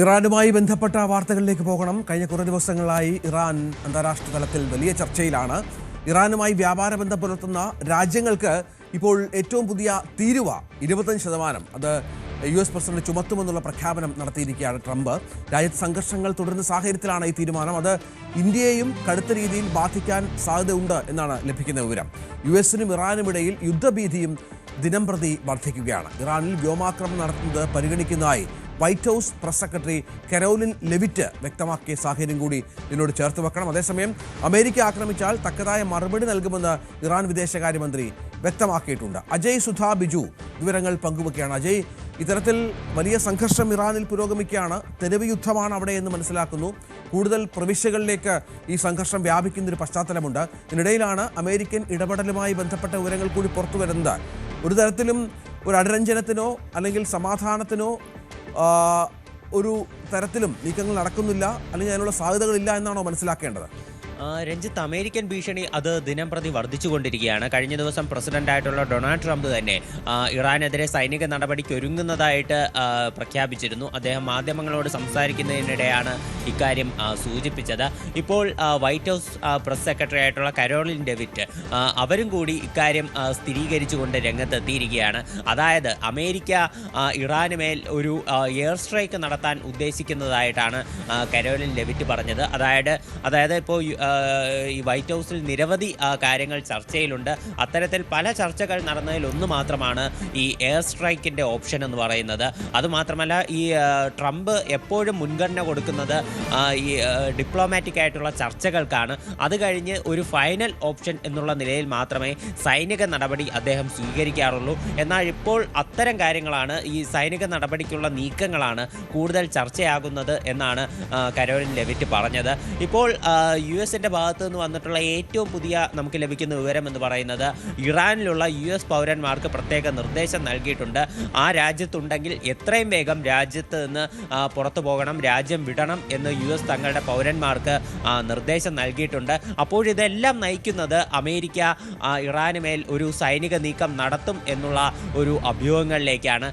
ഇറാനുമായി ബന്ധപ്പെട്ട വാർത്തകളിലേക്ക് പോകണം. കഴിഞ്ഞ കുറേ ദിവസങ്ങളായി ഇറാൻ അന്താരാഷ്ട്ര തലത്തിൽ വലിയ ചർച്ചയിലാണ്. ഇറാനുമായി വ്യാപാര ബന്ധം പുലർത്തുന്ന രാജ്യങ്ങൾക്ക് ഇപ്പോൾ ഏറ്റവും പുതിയ തീരുവ 25% അത് US പ്രസിഡന്റ് ചുമത്തുമെന്നുള്ള പ്രഖ്യാപനം നടത്തിയിരിക്കുകയാണ് ട്രംപ്. രാജ്യത്ത് സംഘർഷങ്ങൾ തുടരുന്ന സാഹചര്യത്തിലാണ് ഈ തീരുമാനം. അത് ഇന്ത്യയെയും കടുത്ത രീതിയിൽ ബാധിക്കാൻ സാധ്യതയുണ്ട് എന്നാണ് ലഭിക്കുന്ന വിവരം. US-നും ഇറാനുമിടയിൽ യുദ്ധഭീതിയും ദിനം പ്രതി വർദ്ധിക്കുകയാണ്. ഇറാനിൽ വ്യോമാക്രമണം നടത്തുന്നത് പരിഗണിക്കുന്നതായി White House press secretary Karoline Leavitt വ്യക്തമാക്കിയ സാഹചര്യം കൂടി ഇതിനോട് ചേർത്ത് വെക്കണം. അതേസമയം അമേരിക്ക ആക്രമിച്ചാൽ തക്കതായ മറുപടി നൽകുമെന്ന് ഇറാൻ വിദേശകാര്യമന്ത്രി വ്യക്തമാക്കിയിട്ടുണ്ട്. അജയ് സുധാ ബിജു വിവരങ്ങൾ പങ്കുവെക്കുകയാണ്. അജയ്, ഇത്തരത്തിൽ വലിയ സംഘർഷം ഇറാനിൽ പുരോഗമിക്കുകയാണ്. തെരുവ് യുദ്ധമാണ് അവിടെ എന്ന് മനസ്സിലാക്കുന്നു. കൂടുതൽ പ്രവിശ്യകളിലേക്ക് ഈ സംഘർഷം വ്യാപിക്കുന്നൊരു പശ്ചാത്തലമുണ്ട്. ഇതിനിടയിലാണ് അമേരിക്കൻ ഇടപെടലുമായി ബന്ധപ്പെട്ട വിവരങ്ങൾ കൂടി പുറത്തു വരുന്നത്. ഒരു തരത്തിലും ഒരു അടരഞ്ജനത്തിനോ അല്ലെങ്കിൽ സമാധാനത്തിനോ ഒരു തരത്തിലും നീക്കങ്ങൾ നടക്കുന്നില്ല, അല്ലെങ്കിൽ അതിനുള്ള സാധ്യതകളില്ല എന്നാണോ മനസ്സിലാക്കേണ്ടത്? രഞ്ജിത്ത്, അമേരിക്കൻ ഭീഷണി അത് ദിനം പ്രതി വർദ്ധിച്ചുകൊണ്ടിരിക്കുകയാണ്. കഴിഞ്ഞ ദിവസം പ്രസിഡന്റായിട്ടുള്ള ഡൊണാൾഡ് ട്രംപ് തന്നെ ഇറാനെതിരെ സൈനിക നടപടിക്ക് ഒരുങ്ങുന്നതായിട്ട് പ്രഖ്യാപിച്ചിരുന്നു. അദ്ദേഹം മാധ്യമങ്ങളോട് സംസാരിക്കുന്നതിനിടെയാണ് ഇക്കാര്യം സൂചിപ്പിച്ചത്. ഇപ്പോൾ വൈറ്റ് ഹൗസ് പ്രസ് സെക്രട്ടറി ആയിട്ടുള്ള കരോലിൻ ലെവിറ്റ് അവരും കൂടി ഇക്കാര്യം സ്ഥിരീകരിച്ചുകൊണ്ട് രംഗത്തെത്തിയിരിക്കുകയാണ്. അതായത് അമേരിക്ക ഇറാന് മേൽ ഒരു എയർ സ്ട്രൈക്ക് നടത്താൻ ഉദ്ദേശിക്കുന്നതായിട്ടാണ് കരോലിൻ ലെവിറ്റ് പറഞ്ഞത്. അതായത് ഇപ്പോൾ ഈ വൈറ്റ് ഹൗസിൽ നിരവധി കാര്യങ്ങൾ ചർച്ചയിലുണ്ട്. അത്തരത്തിൽ പല ചർച്ചകൾ നടന്നതിൽ ഒന്ന് മാത്രമാണ് ഈ എയർ സ്ട്രൈക്കിൻ്റെ ഓപ്ഷൻ എന്ന് പറയുന്നത്. അതുമാത്രമല്ല, ഈ ട്രംപ് എപ്പോഴും മുൻഗണന കൊടുക്കുന്നത് ഈ ഡിപ്ലോമാറ്റിക് ആയിട്ടുള്ള ചർച്ചകൾക്കാണ്. അത് കഴിഞ്ഞ് ഒരു ഫൈനൽ ഓപ്ഷൻ എന്നുള്ള നിലയിൽ മാത്രമേ സൈനിക നടപടി അദ്ദേഹം സ്വീകരിക്കാറുള്ളൂ. എന്നാൽ ഇപ്പോൾ അത്തരം കാര്യങ്ങളാണ്, ഈ സൈനിക നടപടിക്കുള്ള നീക്കങ്ങളാണ് കൂടുതൽ ചർച്ചയാകുന്നത് എന്നാണ് കരോലിൻ ലെവിറ്റ് പറഞ്ഞത്. ഇപ്പോൾ US ഭാഗത്തു നിന്ന് വന്നിട്ടുള്ള ഏറ്റവും പുതിയ നമുക്ക് ലഭിക്കുന്ന വിവരം എന്ന് പറയുന്നത് ഇറാനിലുള്ള US പൗരന്മാർക്ക് പ്രത്യേക നിർദ്ദേശം നൽകിയിട്ടുണ്ട്. ആ രാജ്യത്തുണ്ടെങ്കിൽ എത്രയും വേഗം രാജ്യത്ത് നിന്ന് പുറത്തു പോകണം, രാജ്യം വിടണം എന്ന് US തങ്ങളുടെ പൗരന്മാർക്ക് നിർദ്ദേശം നൽകിയിട്ടുണ്ട്. അപ്പോഴിതെല്ലാം നയിക്കുന്നത് അമേരിക്ക ഇറാന് മേൽ ഒരു സൈനിക നീക്കം നടത്തും എന്നുള്ള ഒരു അഭ്യൂഹങ്ങളിലേക്കാണ്.